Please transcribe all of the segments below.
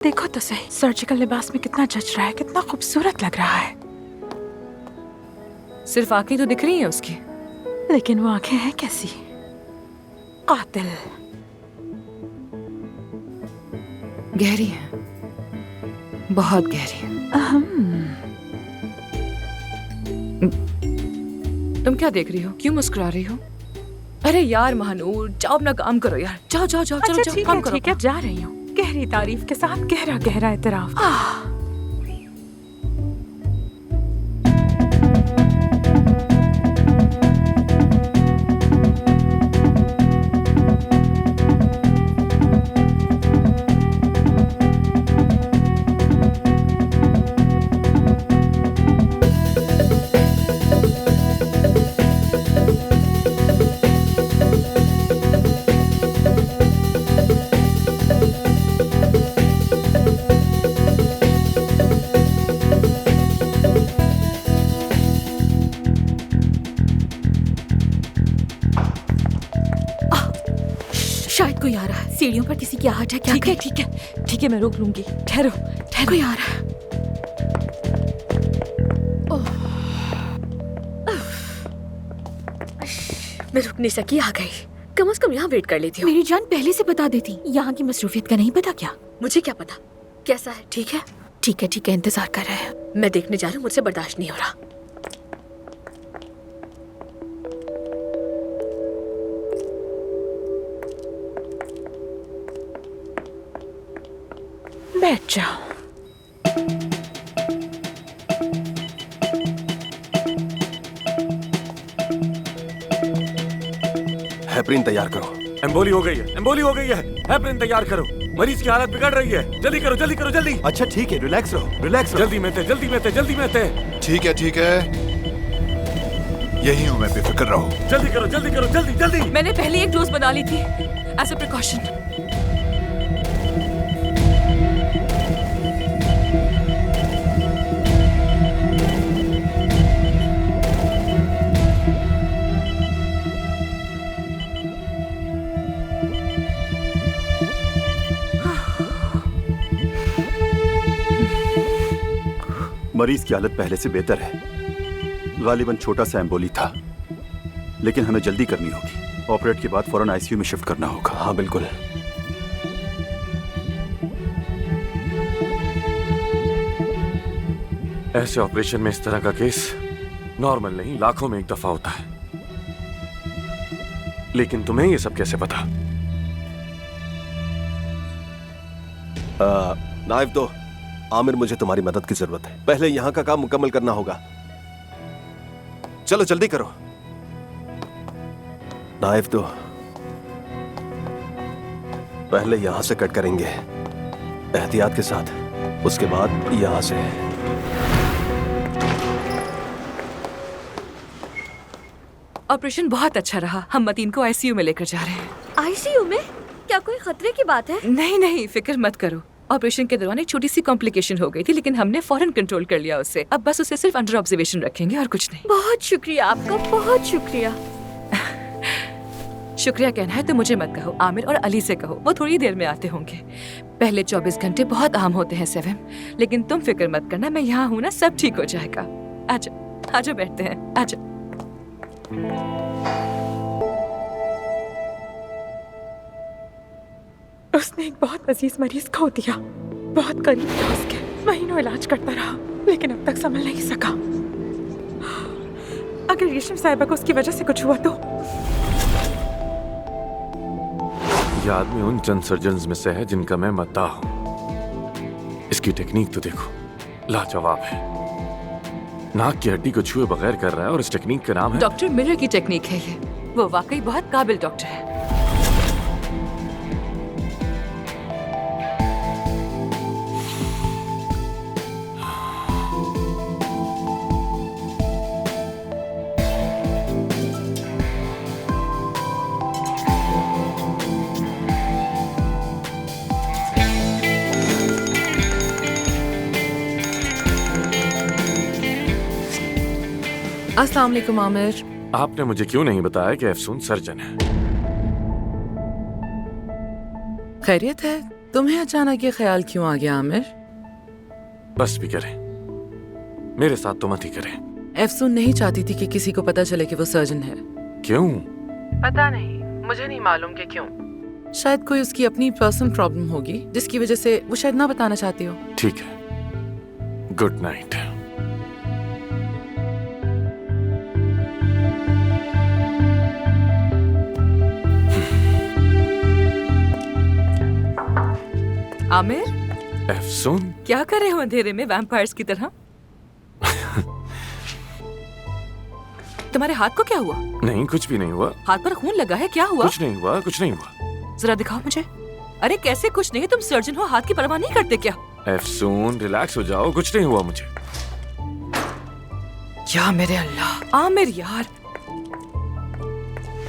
देखो तो सही, सर्जिकल लिबास में कितना जच रहा है, कितना खूबसूरत लग रहा है। सिर्फ आंखें तो दिख रही हैं उसकी, लेकिन वो आंखें हैं कैसी? कातिल। गहरी है, बहुत गहरी। तुम क्या देख रही हो? क्यों मुस्कुरा रही हो? अरे यार महानूर, जाओ अपना काम करो यार। जाओ जाओ जाओ, चलो अच्छा जाओ, काम करो। ठीक है, जा रही हूँ। गहरी तारीफ के साथ गहरा गहरा एतराफ। शायद कोई आ रहा है। सीढ़ियों पर किसी की आहट है। क्या ठीक है करें? ठीक है ठीक है, मैं रोक लूंगी। ठहरो ठहरो। कोई आ रहा है। मैं रुक नहीं सकी, आ गई। कम से कम यहाँ वेट कर लेती हूँ। मेरी जान पहले से बता देती। यहाँ की मसरूफियत का नहीं पता क्या? मुझे क्या पता कैसा है। ठीक है ठीक है ठीक है, इंतजार कर रहे हैं। मैं देखने जा रही हूँ, मुझसे बर्दाश्त नहीं हो रहा। बैठ जाओ। हेपरिन तैयार करो। एम्बोली हो गई है, एम्बोली हो गई है। हेपरिन तैयार करो। मरीज की हालत बिगड़ रही है। जल्दी करो जल्दी करो जल्दी। अच्छा ठीक है, रिलैक्स रहो रिलैक्स रहो। जल्दी में थे जल्दी में थे जल्दी में थे। ठीक है, यही हूँ मैं, बेफिक्र रहो। जल्दी करो जल्दी करो जल्दी जल्दी। मैंने पहले एक डोज बना ली थी एज अ प्रिकॉशन। मरीज की हालत पहले से बेहतर है। गालिबन छोटा सा एम्बोली था, लेकिन हमें जल्दी करनी होगी। ऑपरेट के बाद फौरन आईसीयू में शिफ्ट करना होगा। हाँ बिल्कुल। ऐसे ऑपरेशन में इस तरह का केस नॉर्मल नहीं, लाखों में एक दफा होता है। लेकिन तुम्हें ये सब कैसे पता? नाइफ दो। आमिर, मुझे तुम्हारी मदद की जरूरत है। पहले यहाँ का काम मुकम्मल करना होगा। चलो जल्दी करो। नाइफ दो। पहले यहां से कट करेंगे एहतियात के साथ, उसके बाद यहां से। ऑपरेशन बहुत अच्छा रहा। हम मतीन को आईसीयू में लेकर जा रहे हैं। आईसीयू में? क्या कोई खतरे की बात है? नहीं नहीं, फिक्र मत करो। ऑपरेशन के दौरान एक छोटी सी कॉम्प्लिकेशन हो गई थी, लेकिन हमने फौरन कंट्रोल कर लिया उसे। अब बस उसे सिर्फ अंडर ऑब्जर्वेशन रखेंगे और कुछ नहीं। बहुत शुक्रिया आपका, बहुत शुक्रिया। शुक्रिया कहना है तो मुझे मत कहो, आमिर और अली से कहो, वो थोड़ी देर में आते होंगे। पहले 24 घंटे बहुत अहम होते हैं सेवन, लेकिन तुम फिक्र मत करना, मैं यहाँ हूँ ना, सब ठीक हो जाएगा। आजा आजा, बैठते हैं, आजा। उसने एक बहुत अजीज मरीज खो दिया। बहुत करीब था उसके। महीनों इलाज करता रहा, लेकिन अब तक संभल नहीं सका। अगर रेशम साहिबा को उसकी वजह से कुछ हुआ तो? ये आदमी उन चंद सर्जन्स में से है जिनका मैं मद्दाह हूं। इसकी टेक्निक तो देखो, लाजवाब है। नाक की हड्डी को छुए बगैर कर रहा है, और इस टेक्निक का नाम है डॉक्टर मिलर की टेक्निक है ये। वो वाकई बहुत काबिल डॉक्टर है। अस्सलाम वालेकुम आमिर। आपने मुझे क्यों नहीं बताया कि अफसून सर्जन है? खैरियत है? तुम्हें अचानक ये ख्याल क्यों आ गया आमिर? बस भी करें, मेरे साथ तो मत ही करें। एफसून नहीं चाहती थी कि किसी को पता चले कि वो सर्जन है। क्यों? पता नहीं, मुझे नहीं मालूम कि क्यों। शायद कोई उसकी अपनी पर्सनल प्रॉब्लम होगी जिसकी वजह से वो शायद ना बताना चाहती हो। ठीक है, गुड नाइट। आमिर, एफसून, क्या कर रहे हो अंधेरे में वैम्पायर्स की तरह? तुम्हारे हाथ को क्या हुआ? नहीं, कुछ भी नहीं हुआ। हाथ पर खून लगा है, क्या हुआ? कुछ नहीं हुआ, कुछ नहीं हुआ। जरा दिखाओ मुझे। अरे कैसे कुछ नहीं? तुम सर्जन हो, हाथ की परवाह नहीं करते क्या? एफसून, रिलैक्स हो जाओ, कुछ नहीं हुआ मुझे। या मेरे अल्लाह, आमिर यार,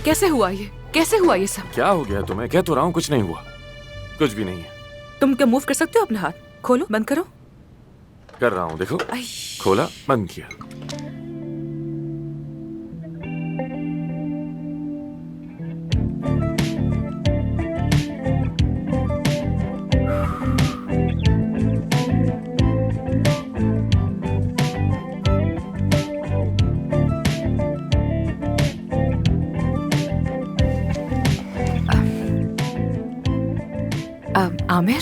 कैसे हुआ ये? कैसे हुआ ये सब? क्या हो गया तुम्हें? कह तो रहा हूँ कुछ नहीं हुआ, कुछ भी नहीं है। तुम क्या मूव कर सकते हो अपना हाथ? खोलो, बंद करो। कर रहा हूँ, देखो। आई। खोला, बंद किया। आमिर,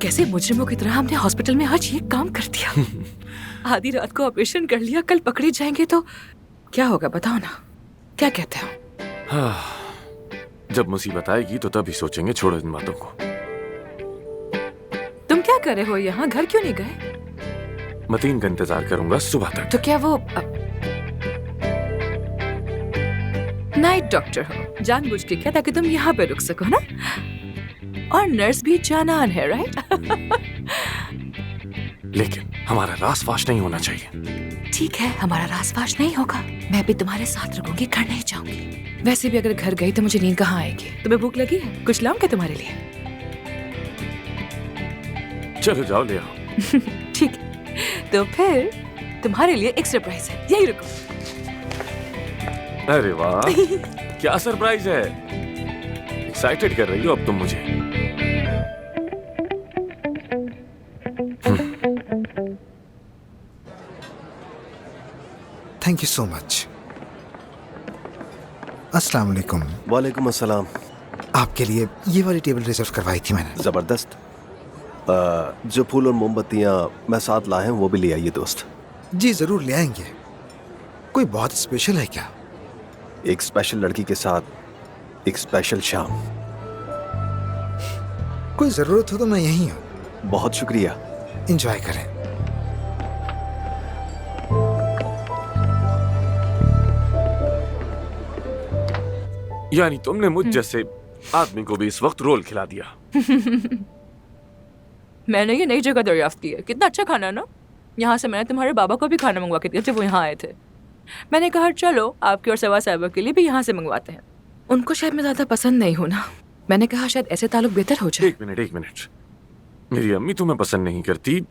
कैसे मुजरिमों की तरह हमने हॉस्पिटल में आज ये काम कर दिया। आधी रात को ऑपरेशन कर लिया, कल पकड़े जाएंगे तो क्या होगा बताओ ना, क्या कहते हो? हाँ, जब मुसीबत आएगी तो तभी यानी तुमने मुझ जैसे आदमी को भी इस वक्त रोल खिला दिया। मैंने ये नई जगह दरियाफ्त की है, कितना अच्छा खाना ना। यहाँ से मैंने तुम्हारे बाबा को भी खाना मंगवा के दिया जब वो यहाँ आए थे। मैंने कहा चलो आपके और सवा साहिबा के लिए भी यहाँ से मंगवाते हैं। उनको शायद मैं ज्यादा पसंद नहीं हूँ ना, मैंने कहा शायद ऐसे ताल्लुक बेहतर हो जाए। एक मिनट, मेरी अम्मी तुम्हें पसंद नहीं करती,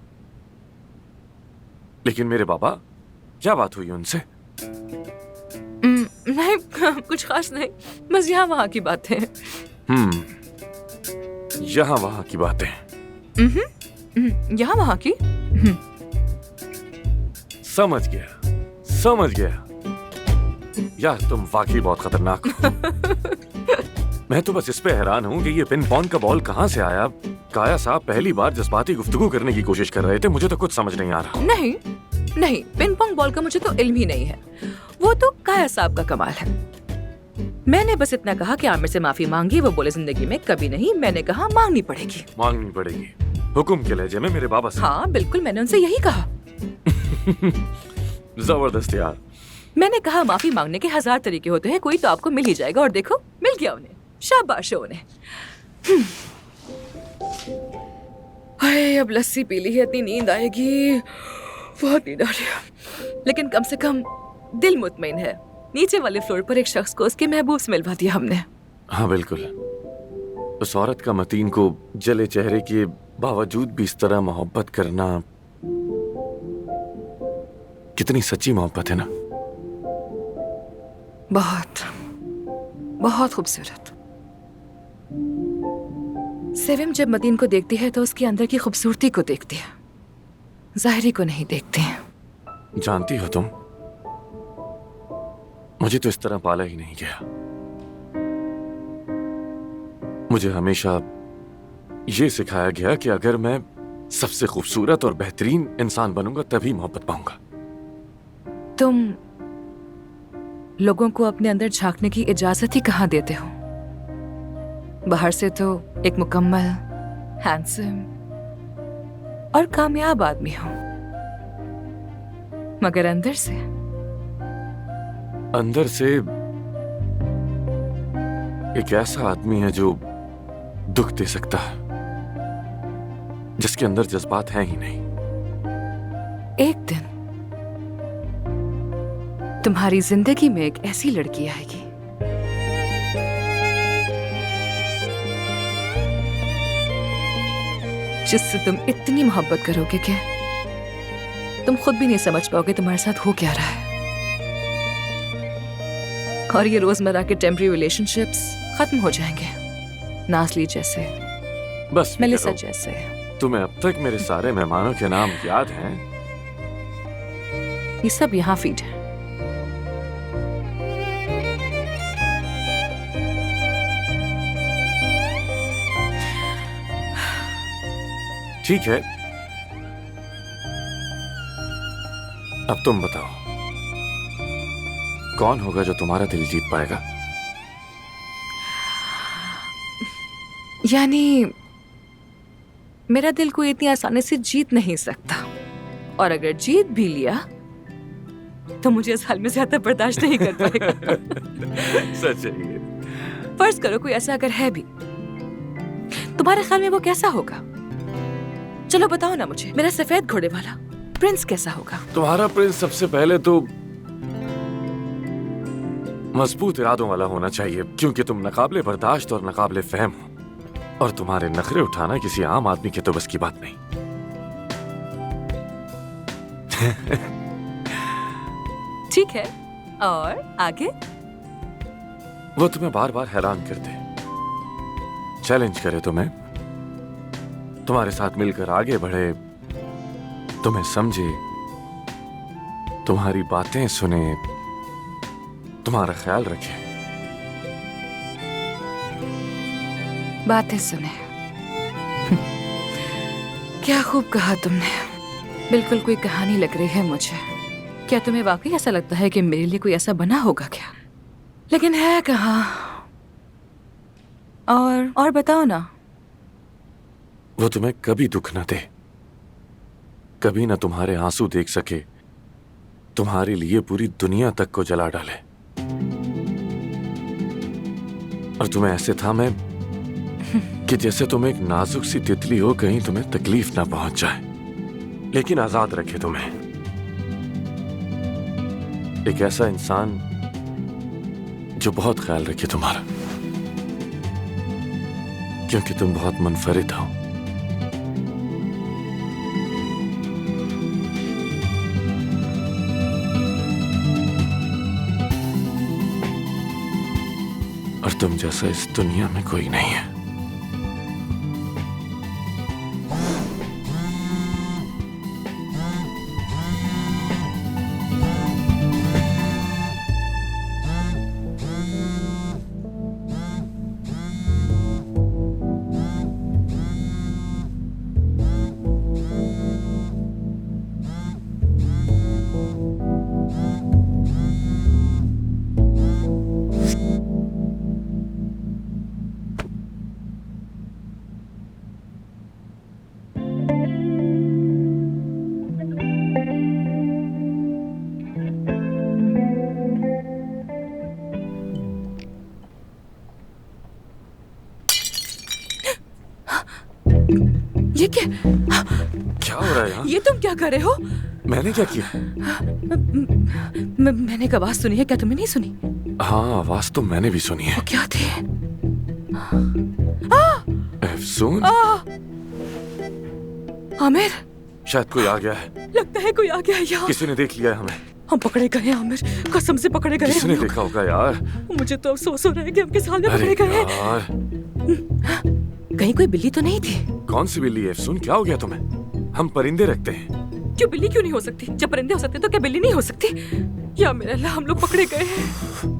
लेकिन मेरे बाबा, क्या बात हुई उनसे? नहीं, कुछ खास नहीं, बस यहाँ वहाँ की बातें। यहाँ वहाँ की बातें। यहाँ वहाँ की। समझ गया। यार तुम वाकई बहुत खतरनाक हो। मैं तो बस इस पे हैरान हूँ कि ये पिन पॉन्ग का बॉल कहाँ से आया। काया साहब पहली बार जज्बाती गुफ्तगू करने की कोशिश कर रहे थे, मुझे तो कुछ समझ नहीं आ रहा। नहीं, पिन पॉन्ग बॉल का मुझे तो इल्म ही नहीं है, वो तो काया साहब का कमाल है। मैंने बस इतना कहा कि आमिर से माफी मांगी, वो बोले जिंदगी में कभी नहीं। मैंने कहा मांगनी पड़ेगी। हुक्म के लहजे में मेरे बाबा से? हाँ बिल्कुल, मैंने उनसे यही कहा। जबरदस्त यार। मैंने कहा माफी मांगने के 1000 तरीके होते हैं, कोई तो आपको मिल ही जाएगा। और देखो मिल गया उन्हें, शाबाश हो उन्हें। हाय, अब लस्सी पी ली है, इतनी नींद आएगी, बहुत नींद आ रही है। लेकिन कम से कम दिल मुतमईन है। नीचे वाले फ्लोर पर एक शख्स को उसके महबूब से मिलवा दिया हमने। हाँ बिल्कुल, उस औरत का मतीन को जले चेहरे के बावजूद भी इस तरह मोहब्बत करना, कितनी सच्ची मोहब्बत है ना। बहुत खूबसूरत। सेविम जब मतीन को देखती है तो उसके अंदर की खूबसूरती को देखती है, ज़ाहिरी को नहीं देखती है। जानती हो तुम, मुझे तो इस तरह पाला ही नहीं गया। मुझे हमेशा ये सिखाया गया कि अगर मैं सबसे खूबसूरत और बेहतरीन इंसान बनूंगा तभी मोहब्बत पाऊंगा। तुम लोगों को अपने अंदर झांकने की इजाजत ही कहाँ देते हो? बाहर से तो एक मुकम्मल, हैंडसम और कामयाब आदमी हो, मगर अंदर से एक ऐसा आदमी है जो दुख दे सकता है, जिसके अंदर जज्बात हैं ही नहीं। एक दिन तुम्हारी जिंदगी में एक ऐसी लड़की आएगी जिससे तुम इतनी मोहब्बत करोगे कि तुम खुद भी नहीं समझ पाओगे तुम्हारे साथ हो क्या रहा है। और ये रोजमर्रा के टेम्पररी रिलेशनशिप्स खत्म हो जाएंगे, नाज़ली जैसे, बस मेलिसा जैसे। तुम्हें अब तक मेरे सारे मेहमानों के नाम याद हैं? ये सब यहाँ फीड है। ठीक है, अब तुम बताओ कौन होगा जो तुम्हारा दिल जीत पाएगा? यानी मेरा दिल कोई इतनी आसानी से जीत नहीं सकता, और अगर जीत भी लिया तो मुझे इस हाल में ज्यादा बर्दाश्त नहीं कर पाएगा। सच है ये। फर्ज करो कोई ऐसा अगर है भी, तुम्हारे ख्याल में वो कैसा होगा? चलो बताओ ना मुझे, मेरा सफेद घोड़े वाला प्रिंस कैसा होगा? तुम्हारा प्रिंस सबसे पहले तो मजबूत इरादों वाला होना चाहिए, क्योंकि तुम नाकाबिले बर्दाश्त और नाकाबिले फहम हो, और तुम्हारे नखरे उठाना किसी आम आदमी के तो बस की बात नहीं। ठीक है, और आगे? वो तुम्हें बार बार हैरान कर दे, चैलेंज करे तुम्हें, तुम्हारे साथ मिलकर आगे बढ़े, तुम्हें समझे, तुम्हारी बातें सुने, तुम्हारा ख्याल रखे। बातें सुने। क्या खूब कहा तुमने, बिल्कुल कोई कहानी लग रही है मुझे। क्या तुम्हें वाकई ऐसा लगता है कि मेरे लिए कोई ऐसा बना होगा क्या? लेकिन है कहाँ? और बताओ ना। वो तुम्हें कभी दुख न दे, कभी ना तुम्हारे आंसू देख सके, तुम्हारे लिए पूरी दुनिया तक को जला डाले। और तुम्हें ऐसे थामे कि जैसे तुम एक नाजुक सी तितली हो, कहीं तुम्हें तकलीफ ना पहुंच जाए, लेकिन आजाद रखे तुम्हें। एक ऐसा इंसान जो बहुत ख्याल रखे तुम्हारा, क्योंकि तुम बहुत मुनफरिद हो। और तुम जैसा इस दुनिया में कोई नहीं है। ये क्या हो रहा है यहाँ? ये तुम क्या कर रहे हो? मैंने क्या किया? मैंने एक आवाज सुनी है, क्या तुमने नहीं सुनी? हाँ, आवाज तो मैंने भी सुनी है। वो क्या थे? अफसून? आमिर, शायद कोई आ गया है। लगता है कोई आ गया है यहाँ। किसी ने देख लिया है हमें। हम पकड़े गए हैं आमिर, कसम से पकड़े गए हैं। किसने हम लोग। देखा होगा यार? मुझे तो अफसोस हो रहा है कि हम किस हाल में अरे पकड़े गए हैं। यार, कहीं कोई बिल्ली तो नहीं थी? कौन सी बिल्ली है सुन, क्या हो गया तुम्हें? हम परिंदे रखते हैं। क्यों बिल्ली क्यों नहीं हो सकती? जब परिंदे हो सकते तो क्या बिल्ली नहीं हो सकती? या मेरा अल्लाह, हम लोग पकड़े गए हैं।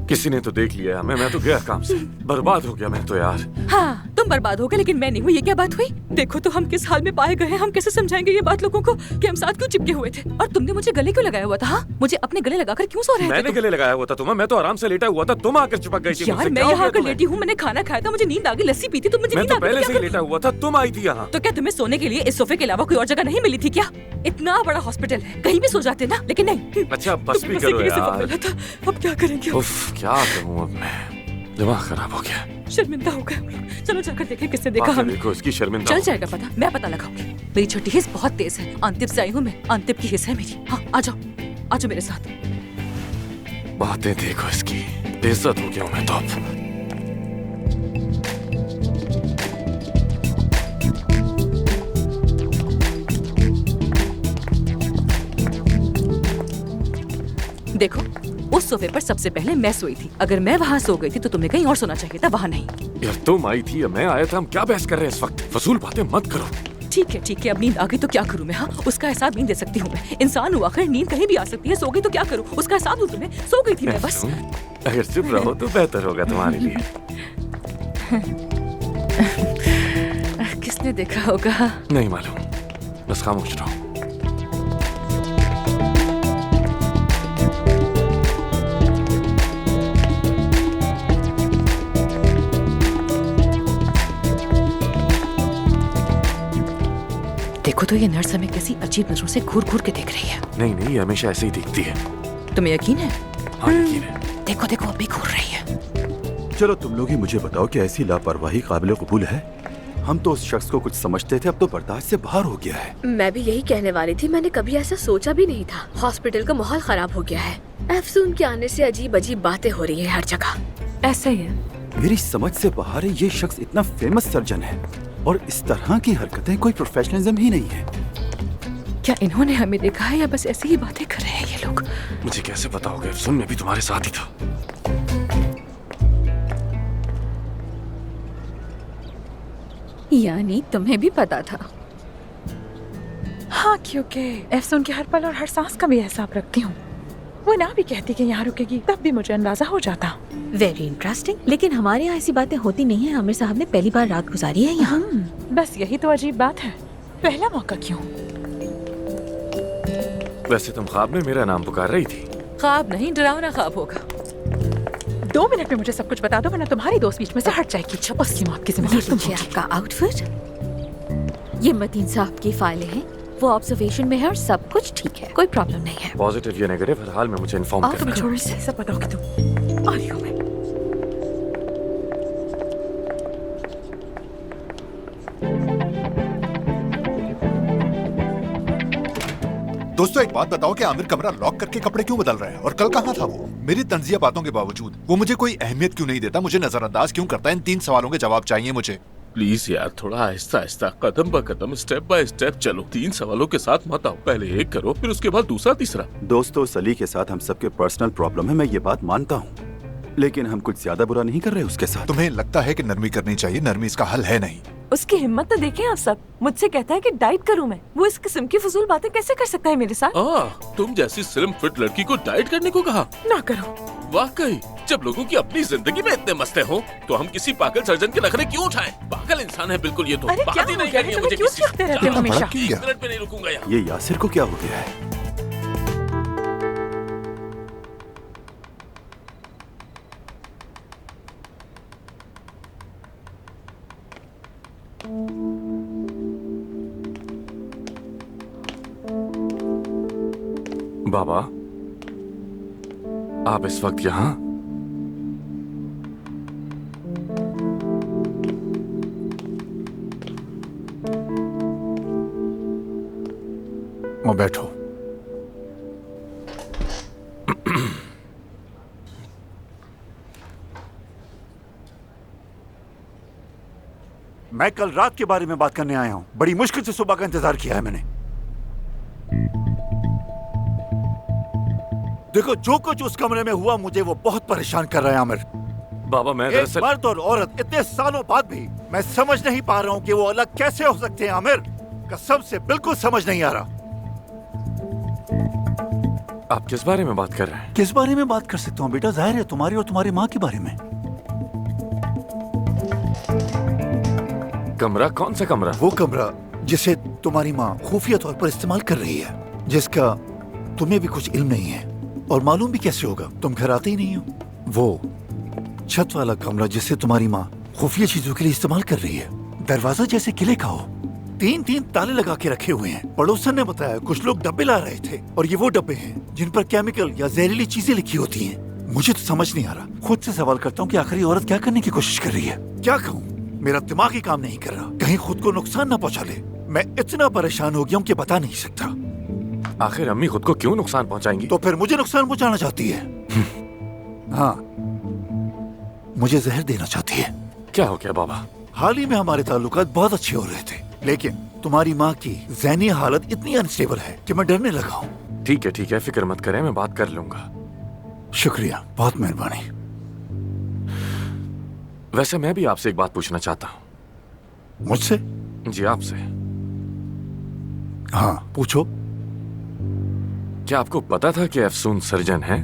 किसी ने तो देख लिया हमें, मैं तो गया काम से, बर्बाद हो गया मैं तो यार। हाँ, तुम बर्बाद हो गए लेकिन मैं नहीं हुई। ये क्या बात हुई? देखो तो हम किस हाल में पाए गए हैं। हम कैसे समझाएंगे ये बात लोगों को कि हम साथ क्यों चिपके हुए थे? और तुमने मुझे गले क्यों लगाया हुआ था? हाँ? मुझे अपने गले लगाकर क्यों सो रहे थे? मैंने गले लगाया हुआ था तुम्हें? मैं तो आराम से लेटा हुआ था, तुम आकर चिपक गई थी यार मुझसे। मैं क्या हो यहाँ गया आकर तुम्हें? लेटी हूँ, मैंने खाना खाया था, मुझे नींद आ गई, लस्सी पी थी, तो मुझे मैं नींद तो आ गई। पहले क्या से ही करूं? लेटा हुआ था, तुम आई थी यहाँ। तो क्या तुम्हें सोने के लिए इस सोफे के अलावा कोई और जगह नहीं मिली थी क्या? इतना बड़ा हॉस्पिटल है, कहीं भी सो जाते ना, लेकिन नहीं। अच्छा बस भी तुम्हें करो बस एक ही यार। सिर्फ मिला था। अब क्या करेंगे? उफ, क्या करूँ अब मैं, दिमाग खराब हो गया। शर्मिंदा हो गए हम लोग। चलो जाकर देखें किसने देखा आके हमें। देखो इसकी शर्मिंदा चल हो। जाएगा पता, मैं पता लगाऊंगी। मेरी छोटी हिस्स बहुत तेज है, अंतिम से आई हूँ मैं, अंतिम की हिस्स है मेरी। हाँ आ जाओ, आ जाओ मेरे साथ। बातें देखो इसकी, बेइज्जत हो गया हूं मैं तो अब। देखो उस सोफे पर सबसे पहले मैं सोई थी। अगर मैं वहाँ सो गई थी तो तुम्हें कहीं और सोना चाहिए था, वहाँ नहीं। यार तुम आई थी या मैं आया था, हम क्या बहस कर रहे हैं इस वक्त? फजूल बातें मत करो। ठीक है, अब नींद आ गई तो क्या करूँ मैं? हाँ, उसका एहसास नींद दे सकती हूँ मैं। इंसान हूँ आखिर, नींद कहीं भी आ सकती है। सो गई तो क्या करूँ? उसका एहसास दूँ तुम्हें? सो गई थी मैं बस। अगर चुप रहो तो बेहतर होगा तुम्हारे लिए। किसने देखा होगा? नहीं मालूम, बस खामोश रहो। देखो तो ये नर्स हमें किसी अजीब नजरों से घूर घूर के देख रही है। नहीं ये हमेशा ऐसे ही दिखती है। तुम्हें यकीन है? हाँ यकीन है। देखो देखो अभी घूर रही है। चलो तुम लोग ही मुझे बताओ कि ऐसी लापरवाही काबिल कबूल है? हम तो उस शख्स को कुछ समझते थे, अब तो बर्दाश्त से बाहर हो गया है। मैं भी यही कहने वाली थी, मैंने कभी ऐसा सोचा भी नहीं था। हॉस्पिटल का माहौल खराब हो गया है। अफसून के आने से अजीब अजीब बातें हो रही है हर जगह। ऐसा ही है। मेरी समझ से बाहर है, ये शख्स इतना फेमस सर्जन है और इस तरह की हरकतें कोई प्रोफेशनलिज्म ही नहीं है। क्या इन्होंने हमें देखा है या बस ऐसी ही बातें कर रहे हैं ये लोग? मुझे कैसे पता होगा? सुन, मैं भी तुम्हारे साथ ही था। यानी तुम्हें भी पता था? हाँ, क्योंकि एफसून के हर पल और हर सांस का भी हिसाब रखती हूँ। वो ना भी कहती कि यहाँ रुकेगी तब भी मुझे अंदाजा हो जाता। Very interesting. लेकिन हमारे यहाँ ऐसी बातें होती नहीं है। आमिर साहब ने पहली बार रात गुजारी है यहाँ। बस यही तो अजीब बात है। पहला मौका क्यों? वैसे तुम ख्वाब में मेरा नाम पुकार रही थी। ख्वाब नहीं, डरावना ख्वाब होगा। 2 मिनट में मुझे सब कुछ बता दो वरना तुम्हारी दोस्त बीच में से हट जाएगी। अच्छा बस की मौत की ये जिम्मेदार तुम लीजिए होगी। आपका आउटफिट। ये मतीन साहब की फाइलें हैं। वो ऑब्जर्वेशन में है और सब कुछ ठीक है, कोई प्रॉब्लम नहीं है। पॉजिटिव या नेगेटिव, हर हाल में मुझे इन्फॉर्म आप करना। छोड़ो इसे, सब बताओगे तुम। आ रही हूँ मैं। दोस्तों एक बात बताओ कि आमिर कमरा लॉक करके कपड़े क्यों बदल रहा है और कल कहाँ था वो? मेरी तंजिया बातों के बावजूद वो मुझे कोई अहमियत क्यों नहीं देता? मुझे नजरअंदाज क्यों करता है? इन 3 सवालों के जवाब चाहिए मुझे। प्लीज यार, थोड़ा आहिस्ता आहिस्ता, कदम ब कदम, स्टेप बाय स्टेप चलो। 3 सवालों के साथ मत आओ। पहले एक करो, फिर उसके बाद दूसरा, तीसरा। दोस्तों सली के साथ हम सबके पर्सनल प्रॉब्लम है, मैं ये बात मानता हूँ, लेकिन हम कुछ ज्यादा बुरा नहीं कर रहे उसके साथ। तुम्हें लगता है कि नरमी करनी चाहिए? नरमी इसका हल है नहीं। उसकी हिम्मत तो देखें आप सब। मुझसे कहता है कि डाइट करूं मैं। वो इस किस्म की फजूल बातें कैसे कर सकता है मेरे साथ? तुम जैसी स्लिम फिट लड़की को डाइट करने को कहा? ना करो। वाकई, जब लोगों की अपनी जिंदगी में इतने मसले हो तो हम किसी पागल सर्जन के नखरे क्यों उठाएं? पागल इंसान है बिल्कुल ये तो। अरे क्या बात ही हो नहीं गया? करनी है तुम्हें मुझे क्यों किसी चिढ़ते रहते हो से। हमेशा? क्यों एक गया? मिनट में नहीं रुकूंगा यहाँ। ये यासिर को क्या हो गया है? बाबा, आप इस वक्त यहाँ? वो बैठो। मैं कल रात के बारे में बात करने आया हूँ। बड़ी मुश्किल से सुबह का इंतजार किया है मैंने। देखो जो कुछ उस कमरे में हुआ मुझे वो बहुत परेशान कर रहा है आमिर। बाबा मैं एक दरअसल मर्द और औरत इतने सालों बाद भी मैं समझ नहीं पा रहा हूँ कि वो अलग कैसे हो सकते हैं आमिर। कसम से बिल्कुल समझ नहीं आ रहा। आप किस बारे में बात कर रहे हैं? किस बारे में बात कर सकता हूँ बेटा? जाहिर है तुम्हारी और तुम्हारी माँ के बारे में। कमरा? कौन सा कमरा? वो कमरा जिसे तुम्हारी माँ खुफिया तौर पर इस्तेमाल कर रही है, जिसका तुम्हें भी कुछ इल्म नहीं है और मालूम भी कैसे होगा, तुम घर आते ही नहीं हो। वो छत वाला कमरा जिसे तुम्हारी माँ खुफिया चीजों के लिए इस्तेमाल कर रही है, दरवाजा जैसे किले का हो, 3-3 ताले लगा के रखे हुए हैं। पड़ोसन ने बताया कुछ लोग डब्बे ला रहे थे और ये वो डब्बे हैं जिन पर केमिकल या जहरीली चीजें लिखी होती हैं। मुझे तो समझ नहीं आ रहा। खुद से सवाल करता हूँ कि आखिर ये औरत क्या करने की कोशिश कर रही है। क्या कहूँ, मेरा दिमाग ही काम नहीं कर रहा। कहीं खुद को नुकसान ना पहुँचा ले। मैं इतना परेशान हो गया हूँ कि बता नहीं सकता। आखिर अम्मी खुद को क्यों नुकसान पहुंचाएंगी? तो फिर मुझे नुकसान पहुंचाना चाहती है। हाँ, मुझे जहर देना चाहती है। क्या हो गया बाबा? हाल ही में हमारे ताल्लुकात बहुत अच्छे हो रहे थे, लेकिन तुम्हारी माँ की ज़हनी हालत इतनी अनस्टेबल है कि मैं डरने लगा हूँ। ठीक है, फिक्र मत करें, मैं बात कर लूंगा। शुक्रिया, बहुत मेहरबानी। वैसे मैं भी आपसे एक बात पूछना चाहता हूँ। मुझसे? जी आपसे। हाँ पूछो। क्या आपको पता था कि अफसून सर्जन है?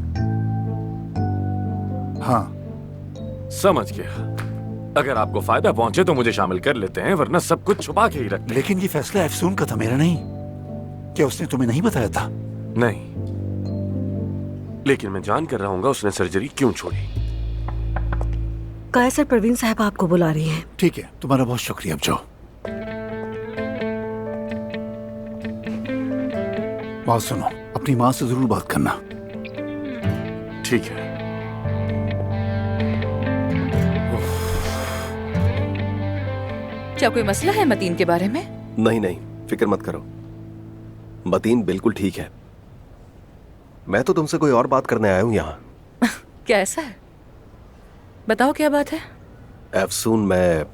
हाँ। समझ गया। अगर आपको फायदा पहुंचे तो मुझे शामिल कर लेते हैं, वरना सब कुछ छुपा के ही रखते हैं। लेकिन ये फैसला अफसून का था, मेरा नहीं। क्या उसने तुम्हें नहीं बताया था? नहीं, लेकिन मैं जान कर रहूंगा उसने सर्जरी क्यों छोड़ी। कैसर परवीन साहब आपको बुला रही हैं। ठीक है, तुम्हारा बहुत शुक्रिया। अब जाओ। बात सुनो, अपनी माँ से जरूर बात करना। ठीक है। क्या कोई मसला है मतीन के बारे में? नहीं, फिक्र मत करो, मतीन बिल्कुल ठीक है। मैं तो तुमसे कोई और बात करने आया हूँ यहाँ। क्या ऐसा है? बताओ क्या बात है? अफसून, मैं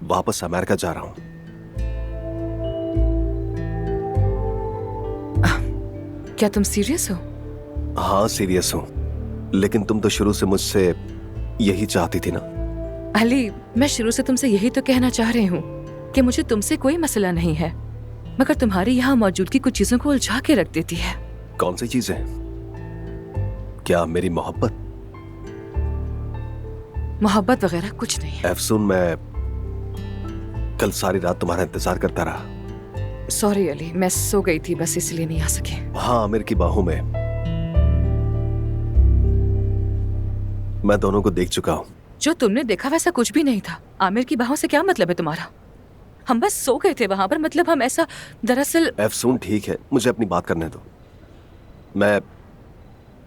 वापस अमेरिका जा रहा हूँ। क्या तुम सीरियस हो? हाँ सीरियस हूँ, लेकिन तुम तो शुरू से मुझसे यही चाहती थी ना। अली, मैं शुरू से तुमसे यही तो कहना चाह रही हूँ कि मुझे तुमसे कोई मसला नहीं है, मगर तुम्हारी यहाँ मौजूदगी कुछ चीजों को उलझा के रख देती है। कौन सी चीजें? क्या मेरी मोहब्बत? मोहब्बत वगैरह कुछ नहीं। अफसून, मैं कल सारी रात तुम्हारा इंतजार करता रहा। सॉरी अली, मैं सो गई थी, बस इसलिए नहीं आ सके। हाँ, आमिर की बाहों में मैं दोनों को देख चुका हूँ। जो तुमने देखा वैसा कुछ भी नहीं था। आमिर की बाहों से क्या मतलब है तुम्हारा? हम बस सो गए थे वहां पर, मतलब हम ऐसा दरअसल। अफसून ठीक है, मुझे अपनी बात करने दो। मैं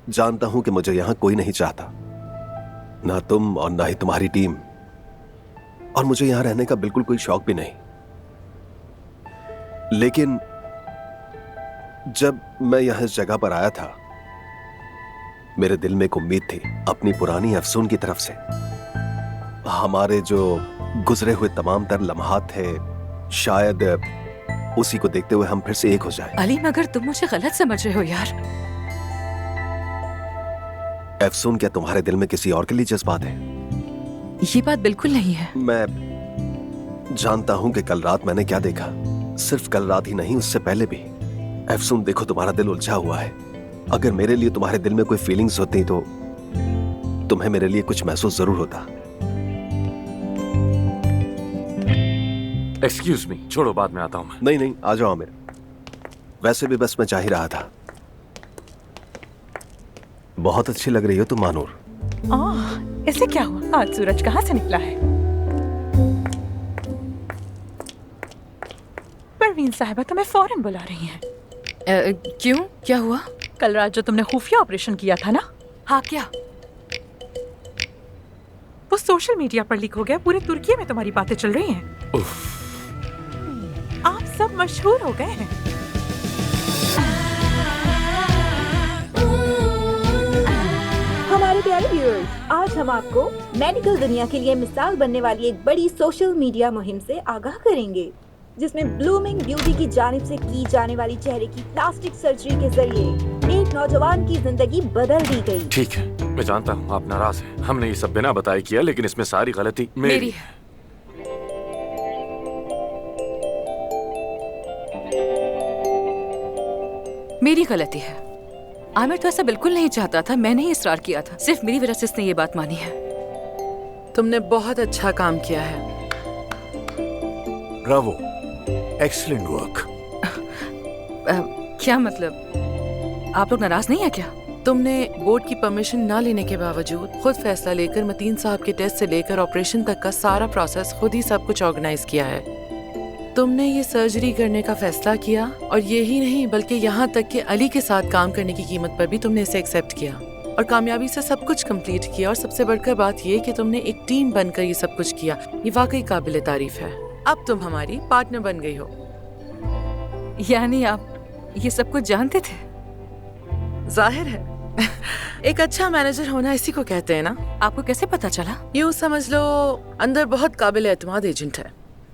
जानता हूं कि मुझे यहाँ कोई नहीं चाहता, ना तुम और ना ही तुम्हारी टीम, और मुझे यहाँ रहने का बिल्कुल कोई शौक भी नहीं। लेकिन जब मैं यहाँ इस जगह पर आया था, मेरे दिल में एक उम्मीद थी अपनी पुरानी अफसून की तरफ से। हमारे जो गुजरे हुए तमाम तर लम्हात थे, शायद उसी को देखते हुए हम फिर से एक हो जाए। अली, मगर तुम मुझे गलत समझ रहे हो यार। अफसून, क्या तुम्हारे दिल में किसी और के लिए जज्बात है? ये बात बिल्कुल नहीं है। मैं जानता हूं कि कल रात मैंने क्या देखा। सिर्फ कल रात ही नहीं, उससे पहले भी। अफसून देखो, तुम्हारा दिल उलझा हुआ है। अगर मेरे लिए तुम्हारे दिल में कोई फीलिंग्स होती तो तुम्हें मेरे लिए कुछ महसूस जरूर होता। एक्सक्यूज मी, छोड़ो, बाद में आता हूं मैं। नहीं, आ जाओ आमिर। वैसे भी बस मैं चाह ही रहा था। बहुत अच्छी लग रही हो तुम मानूर। इससे क्या हुआ? आज सूरज कहाँ से निकला है? परवीन साहिबा तुम्हें फौरन बुला रही हैं। क्यों? क्या हुआ? कल रात जो तुमने खुफिया ऑपरेशन किया था ना? हाँ, क्या? वो सोशल मीडिया पर लीक हो गया। पूरे तुर्की में तुम्हारी बातें चल रही हैं। आप सब मशहूर हो गए हैं। हमारे प्यारे व्यूअर्स, आज हम आपको मेडिकल दुनिया के लिए मिसाल बनने वाली एक बड़ी सोशल मीडिया मुहिम से आगाह करेंगे, जिसमें ब्लूमिंग ब्यूटी की जानिब से की जाने वाली चेहरे की प्लास्टिक सर्जरी के जरिए एक नौजवान की जिंदगी बदल दी गई। ठीक है, मैं जानता हूँ आप नाराज हैं। हमने ये सब बिना बताए किया, लेकिन इसमें सारी गलती मेरी है। मेरी गलती है। आमिर तो ऐसा बिल्कुल नहीं चाहता था, मैंने ही इसरार किया था। सिर्फ मेरी वजह से इसने ये बात मानी है। तुमने बहुत अच्छा काम किया है। Bravo, excellent work. क्या मतलब, आप लोग नाराज नहीं है क्या? तुमने बोर्ड की परमिशन ना लेने के बावजूद खुद फैसला लेकर मतीन साहब के टेस्ट से लेकर ऑपरेशन तक का सारा प्रोसेस खुद ही सब कुछ ऑर्गेनाइज किया है। तुमने ये सर्जरी करने का फैसला किया, और यही नहीं बल्कि यहाँ तक कि अली के साथ काम करने की कीमत पर भी तुमने इसे एक्सेप्ट किया और कामयाबी से सब कुछ कंप्लीट किया। और सबसे बढ़कर बात ये कि तुमने एक टीम बनकर ये सब कुछ किया। ये वाकई काबिल तारीफ है। अब तुम हमारी पार्टनर बन गई हो। यानी आप ये सब कुछ जानते थे? जाहिर है। एक अच्छा मैनेजर होना इसी को कहते हैं ना। आपको कैसे पता चला? यूँ समझ लो अंदर बहुत काबिल एतमाद एजेंट है।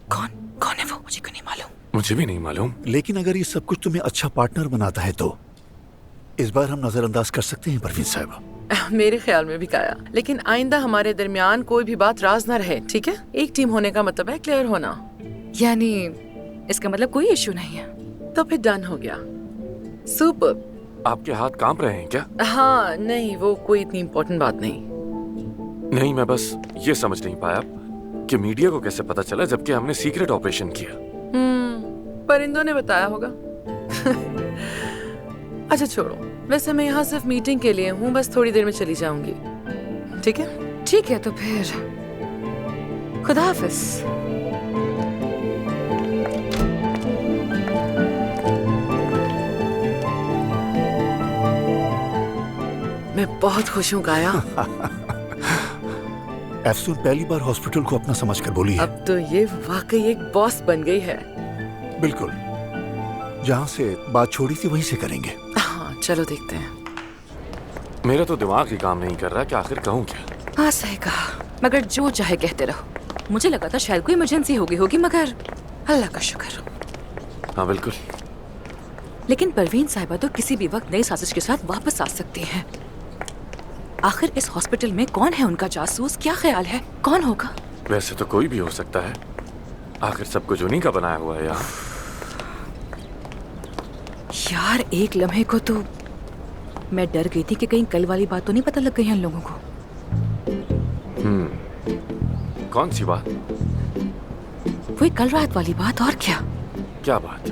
कौन है वो? मुझे क्यों नहीं मालूम? मुझे भी नहीं मालूम। लेकिन अगर ये सब कुछ तुम्हें अच्छा पार्टनर बनाता है तो इस बार हम नजरअंदाज कर सकते हैं परवीन साहिबा। मेरे ख्याल में भी काया, लेकिन आइंदा हमारे दरमियान कोई भी बात राज ना रहे, ठीक है? एक टीम होने का मतलब है क्लियर होना। यानी इसका मतलब कोई इश्यू नहीं है? तो फिर डन हो गया। सुपर। आपके हाथ कांप रहे हैं क्या? हाँ नहीं, वो कोई इतनी इम्पोर्टेंट बात नहीं। नहीं, मैं बस ये समझ नहीं पाया कि मीडिया को कैसे पता चला जबकि हमने सीक्रेट ऑपरेशन किया। परिंदों ने बताया होगा। अच्छा छोड़ो, वैसे मैं यहाँ सिर्फ मीटिंग के लिए हूँ, बस थोड़ी देर में चली जाऊंगी। ठीक है? ठीक है, तो फिर खुदा हाफिज। मैं बहुत खुश हूँ काया। अफसून पहली बार हॉस्पिटल को अपना समझकर बोली है। अब तो ये वाकई एक बॉस बन गई है। बिल्कुल, जहाँ से बात छोड़ी थी वहीं से करेंगे। हाँ चलो देखते हैं। मेरा तो दिमाग ही काम नहीं कर रहा कि आखिर कहूँ क्या। हाँ सही कहा, मगर जो चाहे कहते रहो। मुझे लगा था शायद कोई इमरजेंसी हो गई होगी, मगर अल्लाह का शुक्र। हाँ बिल्कुल। लेकिन परवीन साहिबा तो किसी भी वक्त नई साजिश के साथ वापस आ सकती हैं। आखिर इस हॉस्पिटल में कौन है उनका जासूस? क्या ख्याल है, कौन होगा? वैसे तो कोई भी हो सकता है, आखिर सब कुछ उन्हीं का बनाया हुआ है यहाँ। यार एक लम्हे को तो मैं डर गई थी कि कहीं कल वाली बात तो नहीं पता लग गई है इन लोगों को। कौन सी बात? वही कल रात वाली बात। और क्या? क्या बात?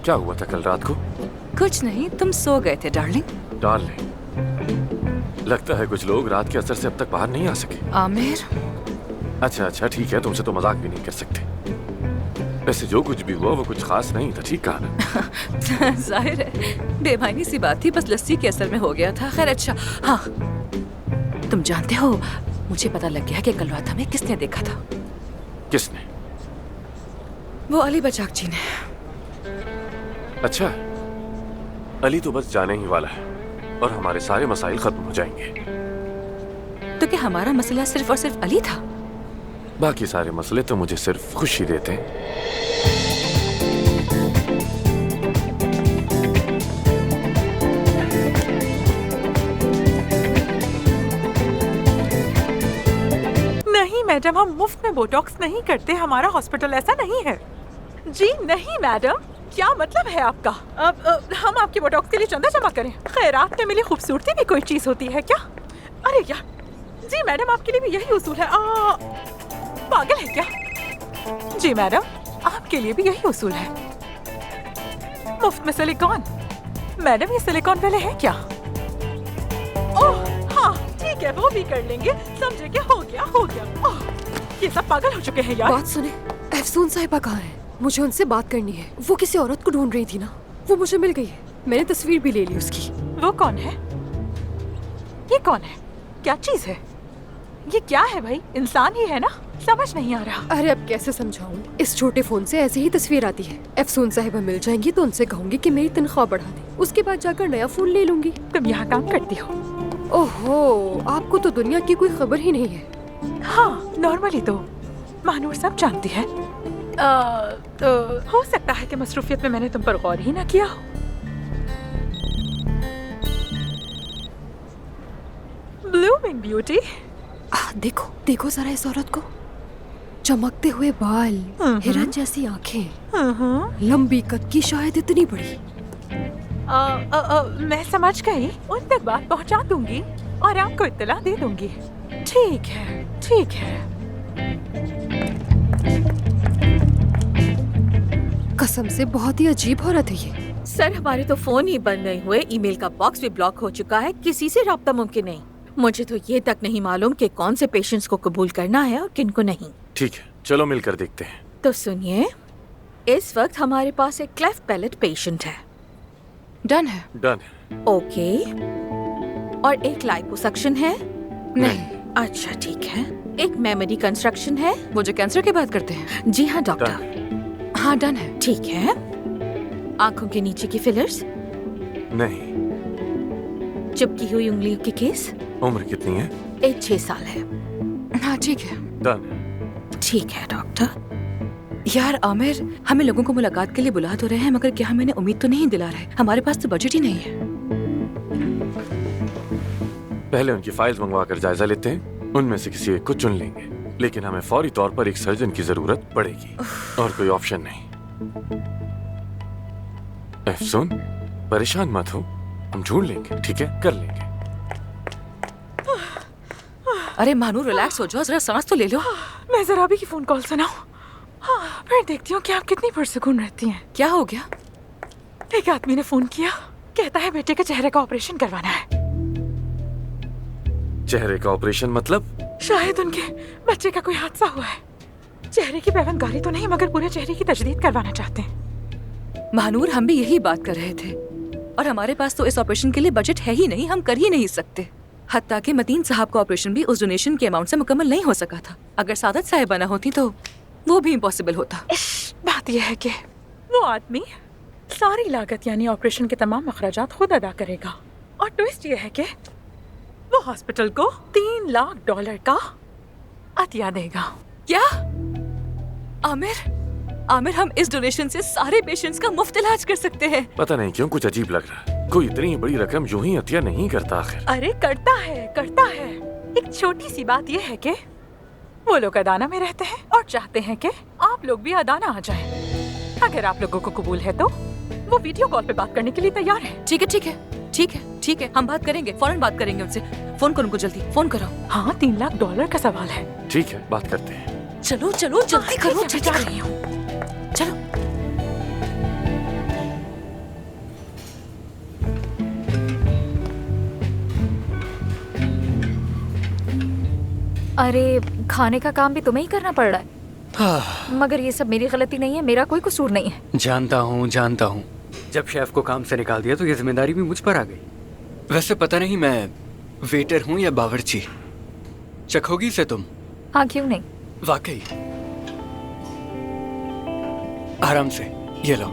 क्या हुआ था कल रात को? कुछ नहीं, तुम सो गए थे डार्लिंग। डार्लिंग? लगता है कुछ लोग रात के असर से अब तक बाहर नहीं आ सके। आमिर। अच्छा ठीक है, तुमसे तो मजाक भी नहीं कर सकते। वैसे जो कुछ भी हुआ वो कुछ खास नहीं था, ठीक कहा ना? जाहिर है बेमानी सी बात थी, बस लस्सी के असर में हो गया था। खैर अच्छा, हाँ तुम जानते हो मुझे पता लग गया कि कल रात हमें किसने देखा था। किसने? वो अली बचाक जी ने। अच्छा, अली तो बस जाने ही वाला है और हमारे सारे मसाइल खत्म हो जाएंगे। तो क्या हमारा मसला सिर्फ और सिर्फ अली था? बाकी सारे मसले तो मुझे सिर्फ खुशी देते हैं। नहीं मैडम, हम मुफ्त में बोटॉक्स नहीं करते, हमारा हॉस्पिटल ऐसा नहीं है। जी नहीं मैडम, क्या मतलब है आपका? अब हम आपके बोटॉक्स के लिए चंदा जमा करें? खैरात में मिली खूबसूरती भी कोई चीज होती है क्या? अरे यार, जी मैडम आपके लिए भी यही उसूल है। पागल है क्या? जी मैडम आपके लिए भी यही उसूल है। मुफ्त में सिलिकॉन? मैडम ये सिलिकॉन वाले हैं क्या? ओह हाँ ठीक है, वो भी कर लेंगे। समझे क्या? हो गया। ओह, ये सब पागल हो चुके हैं यार। बात सुने, अफसून साहिबा कहाँ है? मुझे उनसे बात करनी है। वो किसी औरत को ढूंढ रही थी ना, वो मुझे मिल गई है। मैंने तस्वीर भी ले ली उसकी। वो कौन है? ये कौन है? क्या चीज है ये? क्या है भाई? इंसान ही है ना? समझ नहीं आ रहा। अरे अब कैसे समझाऊं? इस छोटे फोन से ऐसे ही तस्वीर आती है। अफसून साहिबा मिल जाएंगी तो उनसे कहूंगी कि मेरी तनख्वाह बढ़ा दे, उसके बाद जाकर नया फोन ले लूंगी। तुम यहाँ काम करती हो? ओहो, आपको तो दुनिया की कोई खबर ही नहीं है। हाँ नॉर्मली तो महानूर सब जानती है। तो हो सकता है कि मसरूफियत में मैंने तुम पर गौर ही ना किया हो। Morning beauty. देखो देखो जरा इस औरत को, चमकते हुए बाल, हिरन जैसी आंखें, लंबी कद की, शायद इतनी बड़ी। मैं समझ गई, उन तक बात पहुंचा दूंगी और आपको इत्तला दे दूंगी। ठीक है, ठीक है। कसम से बहुत ही अजीब औरत है ये। सर, हमारे तो फोन ही बंद नहीं हुए, ईमेल का बॉक्स भी ब्लॉक हो चुका है, किसी से राब्ता मुमकिन नहीं। मुझे तो ये तक नहीं मालूम कि कौन से पेशेंट्स को कबूल करना है और किन को नहीं। ठीक है, चलो मिलकर देखते हैं। तो सुनिए, इस वक्त हमारे पास एक क्लेफ्ट पैलेट पेशेंट है। डन है। डन है। ओके। और एक लाइपोसक्शन है? नहीं। अच्छा ठीक है। एक मेमोरी कंस्ट्रक्शन है? वो जो कैंसर की बात करते हैं? जी हाँ डॉक्टर। हाँ डन है। ठीक है। आंखों के नीचे की फिलर्स? नहीं। चिपकी हुई उंगलियों के केस? उम्र कितनी है? 6 साल है। हाँ ठीक है। डन। ठीक है डॉक्टर। यार आमिर, हमें लोगों को मुलाकात के लिए बुला तो रहे हैं, मगर क्या हमें उम्मीद तो नहीं दिला रहे। हमारे पास तो बजट ही नहीं है। पहले उनकी फाइल्स मंगवा कर जायजा लेते हैं, उनमें से किसी एक को चुन लेंगे, लेकिन हमें फौरी तौर पर एक सर्जन की जरूरत पड़ेगी और कोई ऑप्शन नहीं। अफसून, परेशान मत हो, हम ढूंढ लेंगे, ठीक है? कर लेंगे। अरे मानू, रिलैक्स हो जाओ, जरा सांस तो ले लो। मैं जरा भी की फोन कॉल सुनाऊं, फिर देखती हूँ कि आप कितनी पुरसुकून रहती हैं। क्या हो गया? एक आदमी ने फोन किया, कहता है बेटे के चेहरे का ऑपरेशन करवाना है। चेहरे का ऑपरेशन मतलब? शायद उनके बच्चे का कोई हादसा हुआ है। चेहरे की पैवंदगारी तो नहीं, मगर पूरे चेहरे की तजदीद करवाना चाहते हैं। महानूर, हम भी यही बात कर रहे थे, और हमारे पास तो इस ऑपरेशन के लिए बजट है ही नहीं, हम कर ही नहीं सकते। हत्ता कि मतीन साहब का ऑपरेशन भी उस डोनेशन के अमाउंट से मुकम्मल नहीं हो सका था। अगर सादत साहिबाना होती तो वो भी इम्पॉसिबल होता। बात यह है कि वो आदमी सारी लागत यानी ऑपरेशन के तमाम अखराजात खुद अदा करेगा, और ट्विस्ट यह है कि वो हॉस्पिटल को $3 लाख का अतिया देगा। क्या? आमिर, आमिर, हम इस डोनेशन से सारे पेशेंट्स का मुफ्त इलाज कर सकते हैं। पता नहीं क्यों कुछ अजीब लग रहा है। कोई इतनी बड़ी रकम यूं ही अतिया नहीं करता आखिर। अरे करता है, करता है। एक छोटी सी बात यह है कि वो लोग अदाना में रहते हैं और चाहते हैं कि आप लोग भी अदाना आ जाएं। अगर आप लोगों को कबूल है तो वो वीडियो कॉल पे बात करने के लिए तैयार है। ठीक है, ठीक है, ठीक है, ठीक है, हम बात करेंगे, फौरन बात करेंगे उनसे। फोन करो उनको, जल्दी फोन करो। हाँ, $3 लाख का सवाल है। ठीक है, बात करते हैं। चलो चलो जल्दी करो, जा रही हूँ। चलो। अरे, खाने का काम भी तुम्हें ही करना पड़ रहा है। मगर ये सब मेरी गलती नहीं है, मेरा कोई कसूर नहीं है। जानता हूँ, जानता हूँ। जब शेफ को काम से निकाल दिया तो ये जिम्मेदारी भी मुझ पर आ गई। वैसे पता नहीं मैं वेटर हूँ या बावर्ची। चखोगी इसे तुम? हाँ, क्यों नहीं। वाकई। आराम से, ये लो।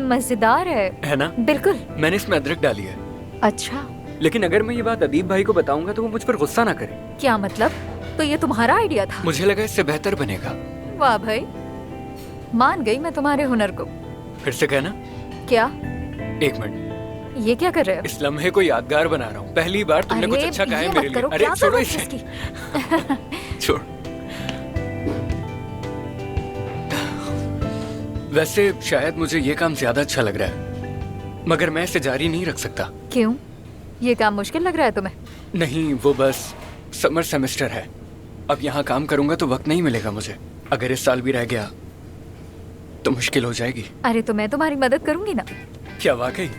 मजेदार है ना? बिल्कुल। मैंने इसमें अदरक डाली है। अच्छा। लेकिन अगर मैं ये बात अदीब भाई को बताऊंगा तो वो मुझ पर गुस्सा ना करे। क्या मतलब? तो ये तुम्हारा आइडिया था? मुझे लगा इससे बेहतर बनेगा। वाह भाई, मान गई मैं तुम्हारे हुनर को। फिर से कहना। क्या? 1 मिनट। ये क्या कर रहे हो? इस लम्हे को यादगार बना रहा हूँ। पहली बार तुमने कुछ अच्छा कहा है मेरे लिए। अरे छोड़ो इसे। छोड़। वैसे शायद मुझे ये काम ज्यादा अच्छा लग रहा है, मगर मैं इसे जारी नहीं रख सकता। क्यों? ये काम मुश्किल लग रहा है तुम्हें? नहीं, वो बस समर सेमेस्टर है। अब यहाँ काम करूंगा तो वक्त नहीं मिलेगा मुझे। अगर इस साल भी रह गया तो मुश्किल हो जाएगी। अरे तो मैं तुम्हारी मदद करूंगी ना। क्या वाकई?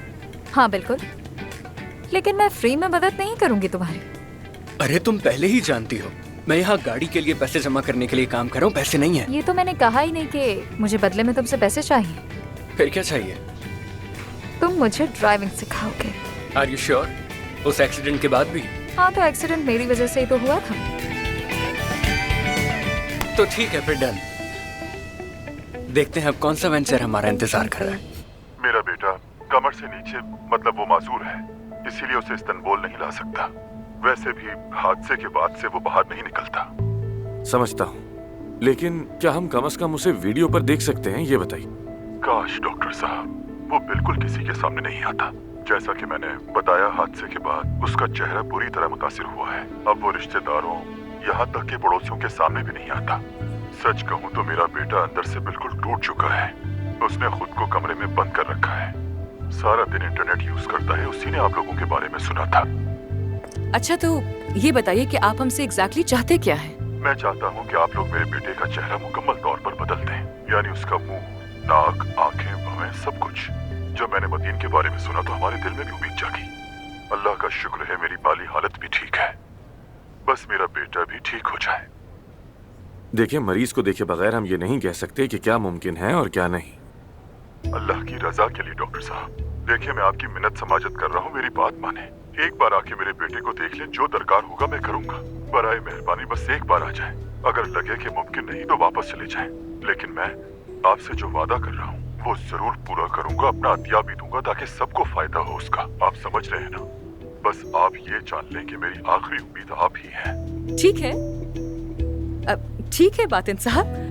हाँ बिल्कुल, लेकिन मैं फ्री में मदद नहीं करूंगी तुम्हारी। अरे तुम पहले ही जानती हो मैं यहाँ गाड़ी के लिए पैसे जमा करने के लिए काम कर रहा हूँ, पैसे नहीं है। ये तो मैंने कहा ही नहीं कि मुझे बदले में तुमसे पैसे चाहिए। फिर क्या चाहिए? तुम मुझे ड्राइविंग सिखाओगे। Are you sure? उस एक्सीडेंट के बाद भी? हाँ, तो एक्सीडेंट मेरी वजह से ही तो हुआ था। तो ठीक है, फिर डन। देखते हैं अब कौन सा वेंचर हमारा इंतजार कर रहा है। मेरा बेटा कमर से नीचे मतलब वो माजूर है, इसीलिए उसे इस्तांबुल नहीं ला सकता। वैसे भी हादसे के बाद से वो बाहर नहीं निकलता। समझता हूँ, लेकिन क्या हम कम से कम उसे वीडियो पर देख सकते हैं, ये बताइए। काश डॉक्टर साहब, वो बिल्कुल किसी के सामने नहीं आता। जैसा कि मैंने बताया, हादसे के बाद उसका चेहरा बुरी तरह मुतासिर हुआ है। अब वो रिश्तेदारों, यहाँ तक कि पड़ोसियों के सामने भी नहीं आता। सच कहूँ तो मेरा बेटा अंदर से बिल्कुल टूट चुका है। उसने खुद को कमरे में बंद कर रखा है। सारा दिन इंटरनेट यूज करता है। उसी ने आप लोगों के बारे में सुना था। अच्छा, तो ये बताइए कि आप हमसे एग्जैक्टली चाहते क्या हैं? मैं चाहता हूँ कि आप लोग मेरे बेटे का चेहरा मुकम्मल तौर पर बदल दें, यानी उसका मुंह, नाक, आंखें, भवें, सब कुछ। जब मैंने मदीन के बारे में सुना तो हमारे दिल में भी उम्मीद जागी। अल्लाह का शुक्र है मेरी माली हालत भी ठीक है। बस मेरा बेटा भी ठीक हो जाए। देखिए, मरीज को देखे बगैर हम ये नहीं कह सकते कि क्या मुमकिन है और क्या नहीं। अल्लाह की रजा के लिए डॉक्टर साहब, देखिए मैं आपकी मिन्नत समाजत कर रहा हूँ, मेरी बात माने। एक बार आके मेरे बेटे को देख लें, जो दरकार होगा मैं करूँगा। बराए मेहरबानी बस एक बार आ जाए। अगर लगे कि मुमकिन नहीं तो वापस चले जाएं। लेकिन मैं आपसे जो वादा कर रहा हूँ वो जरूर पूरा करूँगा। अपना अतिया भी दूंगा ताकि सबको फायदा हो उसका। आप समझ रहे हैं ना? बस आप ये जान लें कि मेरी आखिरी उम्मीद आप ही हैं। ठीक है, ठीक है बातिन साहब।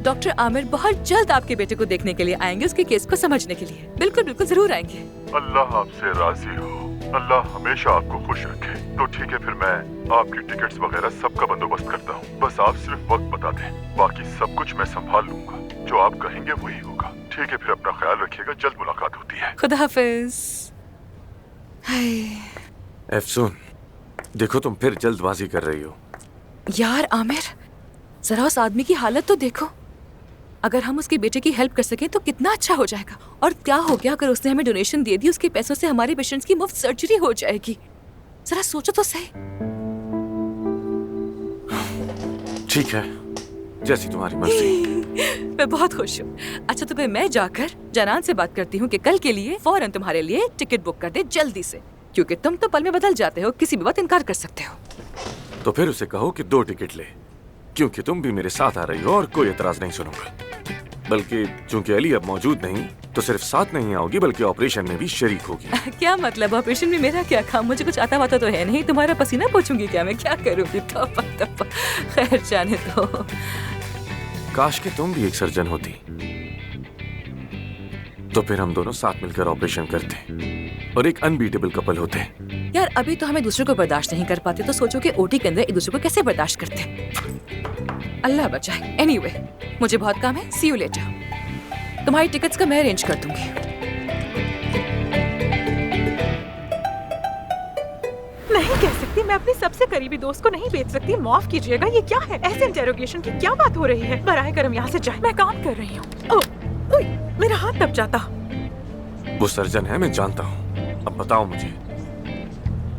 डॉक्टर आमिर बहुत जल्द आपके बेटे को देखने के लिए आएंगे, उसके केस को समझने के लिए। बिल्कुल बिल्कुल जरूर आएंगे। अल्लाह आपसे राजी हो। अल्लाह हमेशा आपको खुश रखे। तो ठीक है, फिर मैं आपकी टिकट्स वगैरह सबका बंदोबस्त करता हूँ। बस आप सिर्फ वक्त बता दें, बाकी सब कुछ मैं संभाल लूंगा। जो आप कहेंगे वही होगा। ठीक है, फिर अपना ख्याल रखिएगा। जल्द मुलाकात होती है। खुदा हाफिज। अफसून, देखो तुम फिर जल्दबाजी कर रही हो। यार आमिर, जरा उस आदमी की हालत तो देखो। अगर हम उसके बेटे की हेल्प कर सकें तो कितना अच्छा हो जाएगा। और क्या हो गया अगर उसने हमें डोनेशन दे दी, उसके पैसों से हमारे पेशेंट्स की मुफ्त सर्जरी हो जाएगी। जरा सोचो तो सही। ठीक है, जैसी तुम्हारी मर्जी। मैं बहुत खुश हूँ। अच्छा, तो फिर मैं जाकर जनान से बात करती हूँ कि कल के लिए फौरन तुम्हारे लिए टिकट बुक कर दे, जल्दी से। क्योंकि तुम तो पल में बदल जाते हो, किसी भी बात इनकार कर सकते हो। तो फिर उसे कहो कि 2 टिकट ले, क्योंकि तुम भी मेरे साथ आ रही हो और कोई एतराज नहीं सुनूंगा। बल्कि चूंकि अली अब मौजूद नहीं, तो सिर्फ साथ नहीं आओगी बल्कि ऑपरेशन में भी शरीक होगी। क्या मतलब? ऑपरेशन में मेरा क्या काम? मुझे कुछ आता वाता तो है नहीं। तुम्हारा पसीना पोंछूंगी क्या मैं? क्या करूंगी? खैर जाने दो। काश कि तुम भी एक सर्जन होती, तो फिर हम दोनों साथ मिलकर ऑपरेशन करते और एक अनबीटेबल कपल होते। यार अभी तो हमें दूसरे को बर्दाश्त नहीं कर पाते, तो सोचो कि ओटी के अंदर एक दूसरे को कैसे बर्दाश्त करते। अल्लाह बचाए। एनीवे, मुझे बहुत काम है। सी यू लेटर। तुम्हारी टिकट्स का मैं अरेंज कर दूंगी। नहीं कह सकती, मैं अपनी सबसे करीबी दोस्त को नहीं बेच सकती। माफ कीजिएगा, ये क्या है? ऐसे इंटेरोगेशन की क्या बात हो रही है? बराए करम यहाँ से जाए, मैं काम कर रही हूँ। मेरा हाथ दब जाता। वो सर्जन है, मैं जानता हूँ। अब बताओ मुझे,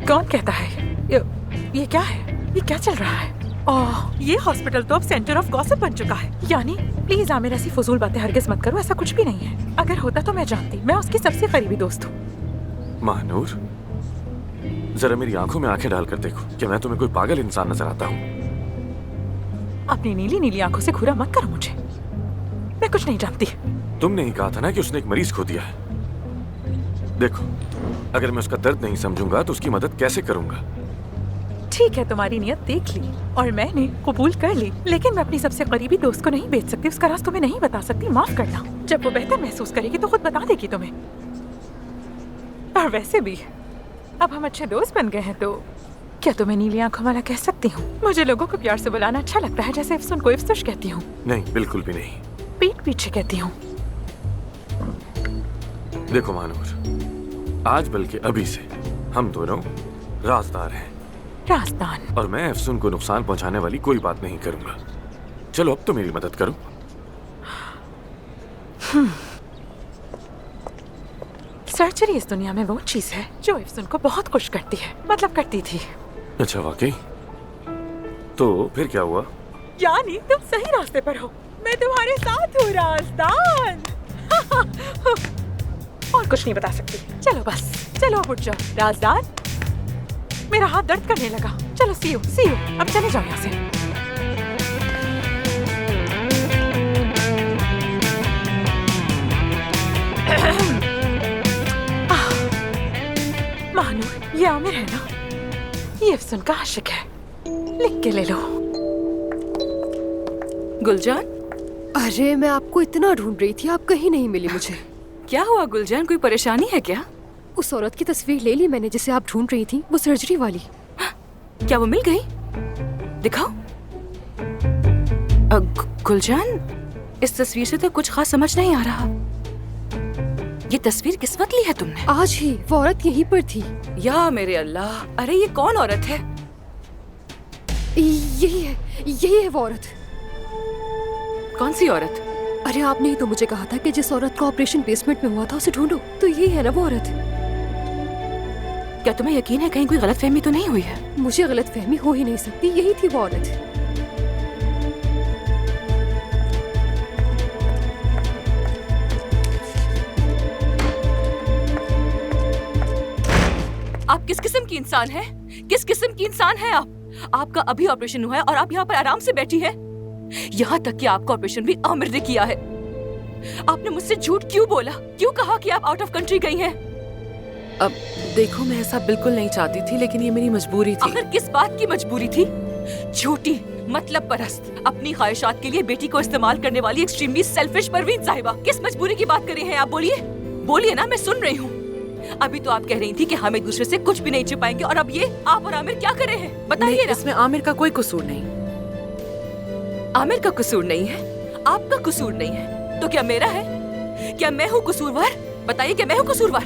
कौन कहता है? ये क्या है? ये क्या चल रहा है? ओह, ये हॉस्पिटल तो अब सेंटर ऑफ गॉसिप बन चुका है। यानी प्लीज आमिर, ऐसी फजूल बातें हरगिज मत करो। ऐसा कुछ भी नहीं है। अगर होता तो मैं जानती। मैं उसकी सबसे करीबी दोस्त हूँ। महानूर, जरा मेरी आंखों में आंखें डालकर देखो कि मैं तुम्हें कोई पागल इंसान नजर आता हूँ? अपनी नीली नीली आंखों से घूरा मत करो मुझे। मैं कुछ नहीं जानती। तुमने ही कहा था ना कि उसने एक मरीज खो दिया है। देखो, अगर मैं उसका दर्द नहीं समझूंगा तो उसकी मदद कैसे करूंगा? ठीक है, तुम्हारी नियत देख ली और मैंने कबूल कर ली, लेकिन मैं अपनी सबसे करीबी दोस्त को नहीं बेच सकती। उसका राज तुम्हें नहीं बता सकती। माफ करना। जब वो बेहतर महसूस करेगी तो खुद बता देगी तुम्हें। और वैसे भी अब हम अच्छे दोस्त बन गए हैं, तो क्या तुम्हें नीली आंखों वाला कह सकती हूँ? मुझे लोगों को प्यार से बुलाना अच्छा लगता है, जैसे अफसून को इफ्सुश कहती हूँ। नहीं, बिल्कुल भी नहीं। पीठ पीछे कहती हूँ। देखो महानूर, आज बल्कि अभी से हम दोनों राजदार हैं। राजदान? और मैं अफसून को नुकसान पहुंचाने वाली कोई बात नहीं करूंगा। चलो अब तो मेरी मदद करो। सर्जरी इस दुनिया में वो चीज है जो अफसून को बहुत खुश करती है। मतलब करती थी। अच्छा, वाकई? तो फिर क्या हुआ? यानी तुम सही रास्ते पर हो। मैं तुम्हारे साथ हूँ राजदान। और कुछ नहीं बता सकती। चलो बस, चलो अब उठ जाओ राजदान। मेरा हाथ दर्द करने लगा। चलो सी यू। अब चले जाओ यहाँ से। महानूर, ये आमिर है ना? ये अफसून का आशिक है। लिख के ले लो। गुलजान? अरे मैं आपको इतना ढूंढ रही थी, आप कहीं नहीं मिली मुझे। क्या हुआ गुलजान, कोई परेशानी है क्या? उस औरत की तस्वीर ले ली मैंने जिसे आप ढूंढ रही थी, वो सर्जरी वाली। क्या वो मिल गई? दिखाओ। गुलजान, इस तस्वीर से तो कुछ खास समझ नहीं आ रहा। ये तस्वीर किस वक्त ली है तुमने? आज ही। वो औरत यहीं पर थी। या मेरे अल्लाह, अरे ये कौन औरत है? यही है वो औरत। कौन सी औरत? अरे आपने ही तो मुझे कहा था कि जिस औरत का ऑपरेशन बेसमेंट में हुआ था उसे ढूंढो, तो यही है ना वो औरत। क्या तुम्हें यकीन है कहीं कोई गलतफहमी तो नहीं हुई है? मुझे गलतफहमी हो ही नहीं सकती, यही थी वो औरत। आप किस किस्म की इंसान हैं? किस किस्म की इंसान हैं आप? आपका अभी ऑपरेशन हुआ है और आप यहाँ पर आराम से बैठी हैं। यहाँ तक कि आपका ऑपरेशन भी आमिर ने किया है। आपने मुझसे झूठ क्यों बोला? क्यों कहा कि आप आउट ऑफ कंट्री गई हैं? अब देखो, मैं ऐसा बिल्कुल नहीं चाहती थी, लेकिन ये मेरी मजबूरी थी। आखिर किस बात की मजबूरी थी? झूठी, मतलब परस्त, अपनी ख्वाहिशात के लिए बेटी को इस्तेमाल करने वाली एक्सट्रीमली सेल्फिश परवीन साहिबा। किस मजबूरी की बात कर रही हैं आप? बोलिए, बोलिए ना, मैं सुन रही हूँ। अभी तो आप कह रही थी कि हम एक दूसरे से कुछ भी नहीं छिपाएंगे, और अब ये आप और आमिर क्या कर रहे हैं? बताइए ना। इसमें आमिर का कोई कसूर नहीं। आमिर का कसूर नहीं है, आपका कसूर नहीं है, तो क्या मेरा है? क्या मैं हूँ कसूरवार? बताइए, क्या मैं हूँ कसूरवार?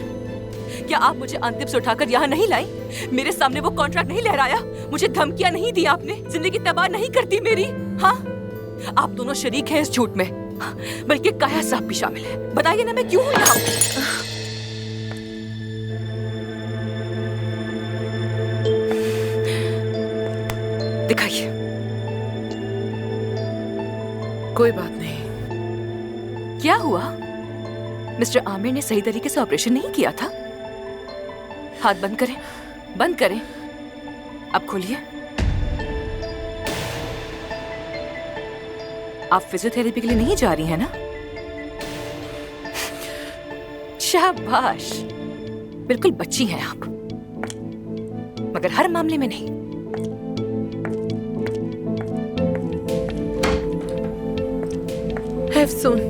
क्या आप मुझे अंतिम से उठाकर यहाँ नहीं लाई? मेरे सामने वो कॉन्ट्रैक्ट नहीं लहराया? मुझे धमकियाँ नहीं दी आपने? जिंदगी तबाह नहीं करती मेरी? हाँ, आप दोनों शरीक हैं इस झूठ में, बल्कि काया साहब भी शामिल है। बताइए ना, मैं क्यों हूँ यहाँ? दिखाइए। कोई बात नहीं। क्या हुआ? मिस्टर आमिर ने सही तरीके से ऑपरेशन नहीं किया था? हाथ बंद करें, बंद करें। अब खोलिए। आप फिजियोथेरेपी के लिए नहीं जा रही हैं ना? शाबाश, बिल्कुल बच्ची हैं आप, मगर हर मामले में नहीं। अफसून,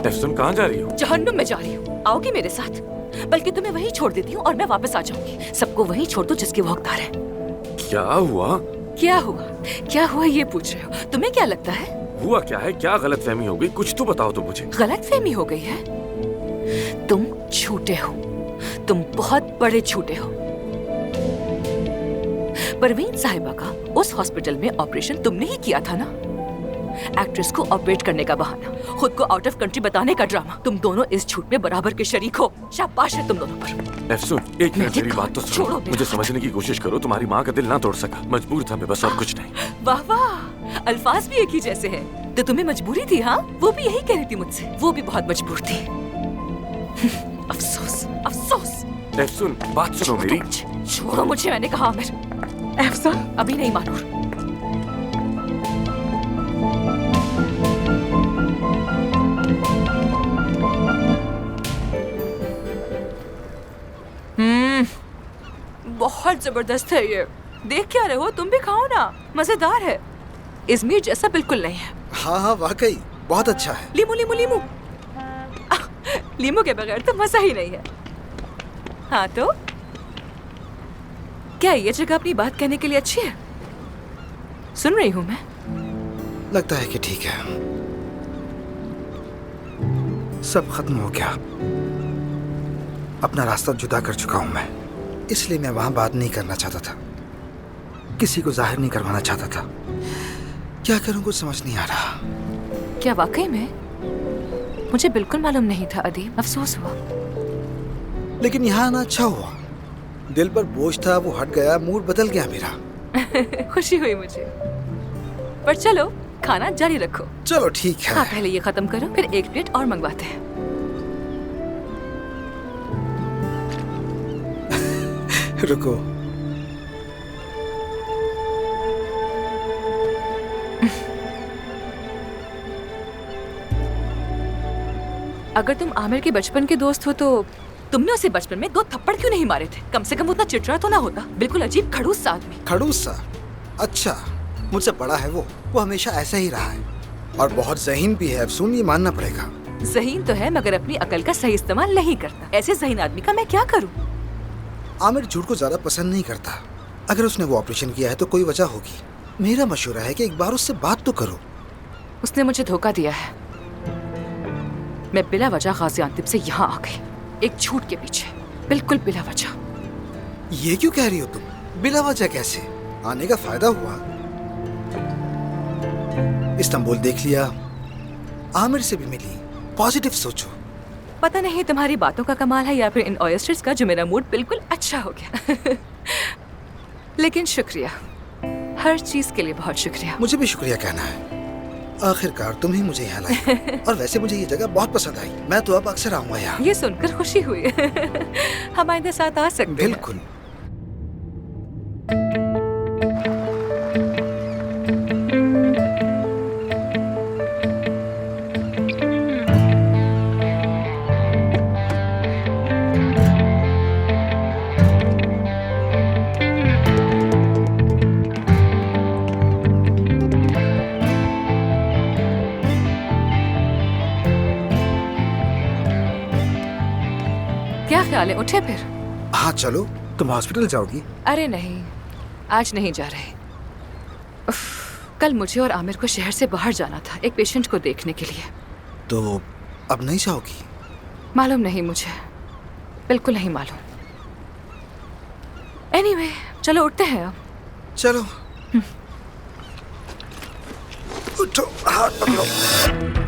अफसून, कहाँ जा रही हो? जहन्नुम में जा रही हूँ। आओगी मेरे साथ? बल्कि तुम्हें वहीं छोड़ देती हूँ और मैं वापस आ जाऊंगी। सबको वहीं छोड़ दो जिसके वो हकदार है। क्या हुआ? क्या हुआ? क्या हुआ ये पूछ रहे हो? तुम्हें क्या लगता है? हुआ क्या है? क्या गलतफहमी हो गई? कुछ तो बताओ तो मुझे। गलतफहमी हो गई है? तुम झूठे हो, तुम बहुत बड़े झूठे हो। परवीन साहिबा का उस हॉस्पिटल में ऑपरेशन तुमने ही किया था ना? एक्ट्रेस को ऑपरेट करने का बहाना, खुद को आउट ऑफ कंट्री बताने का ड्रामा, तुम दोनों इस झूठ में बराबर के शरीक हो। शाबाश है तुम दोनों पर। अफसून, एक मिनट मेरी बात तो सुनो। मुझे समझने की कोशिश करो। तुम्हारी माँ का दिल ना तोड़ सका, मजबूर था मैं बस, और कुछ नहीं। वाह वाह, अल्फाज भी एक ही जैसे हैं। तो तुम्हें मजबूरी थी? हाँ, वो भी यही कह रही थी मुझसे। वो भी बहुत मजबूर थी। अफसोस, अफसोस। अफसून, बात सुनो मेरी। छोड़ो मुझे, मैंने कहा आमिर। अफसून, अभी नहीं मानूर। बहुत जबरदस्त है ये। देख क्या रहे हो? तुम भी खाओ ना, मजेदार है। इजमीर जैसा बिल्कुल नहीं है। हाँ हाँ, वाकई बहुत अच्छा है। लीमू लीमू लीमू। लीमू के बगैर तो मजा ही नहीं है। हाँ तो क्या ये जगह अपनी बात कहने के लिए अच्छी है? सुन रही हूँ मैं। लगता है कि ठीक है, सब खत्म हो गया। अपना रास्ता जुदा कर चुका हूं मैं, इसलिए मैं वहां बात नहीं करना चाहता था, किसी को जाहिर नहीं करवाना चाहता था। क्या करूं, कुछ समझ नहीं आ रहा। क्या वाकई में? मुझे बिल्कुल मालूम नहीं था अदीब, अफसोस हुआ। लेकिन यहाँ आना अच्छा हुआ। दिल पर बोझ था, वो हट गया, मूड बदल गया मेरा। खुशी हुई मुझे। पर चलो, खाना जारी रखो। चलो ठीक है। हाँ, पहले ये खत्म करो, फिर एक प्लेट और मंगवाते हैं। रुको, अगर तुम आमिर के बचपन के दोस्त हो तो तुमने उसे बचपन में 2 थप्पड़ क्यों नहीं मारे थे? कम से कम उतना चिड़चिड़ा तो ना होता। बिल्कुल अजीब खड़ूस सा आदमी। खड़ूस सा? अच्छा, मुझसे बड़ा है वो हमेशा ऐसा ही रहा है। और बहुत ज़हीन भी है अफसून, ये मानना पड़ेगा। ज़हीन तो है मगर अपनी अकल का सही इस्तेमाल नहीं करता। ऐसे ज़हीन आदमी का मैं क्या करूं? आमिर झूठ को ज्यादा पसंद नहीं करता। अगर उसने वो ऑपरेशन किया है तो कोई वजह होगी। मेरा मशवरा है कि एक बार उससे बात तो करो। उसने मुझे धोखा दिया है। मैं बिला वजह गाजियांतिब से यहाँ आ गई, एक झूठ के पीछे, बिल्कुल बिला वजह। ये क्यों कह रही हो तुम? बिला वजह कैसे? आने का फायदा हुआ। इस्तांबुल देख लिया, आमिर से भी मिली, पॉजिटिव सोचो। पता नहीं तुम्हारी बातों का कमाल है या फिर इन ऑयस्टर्स का जो मेरा मूड बिल्कुल अच्छा हो गया। लेकिन शुक्रिया, हर चीज के लिए बहुत शुक्रिया। मुझे भी शुक्रिया कहना है। आखिरकार तुम ही मुझे यहाँ लाई। और वैसे मुझे ये जगह बहुत पसंद आई। मैं तो अब अक्सर आऊंगा यहाँ। ये सुनकर खुशी हुई। हमारे साथ आ सकते हैं। बिल्कुल। क्या ख्याल है, उठे फिर? हाँ चलो। तुम हॉस्पिटल जाओगी? अरे नहीं, आज नहीं जा रहे। उफ, कल मुझे और आमिर को शहर से बाहर जाना था एक पेशेंट को देखने के लिए। तो अब नहीं जाओगी? मालूम नहीं मुझे, बिल्कुल नहीं मालूम। एनीवे, चलो उठते हैं अब। चलो। उठो, हाथ पकड़ो।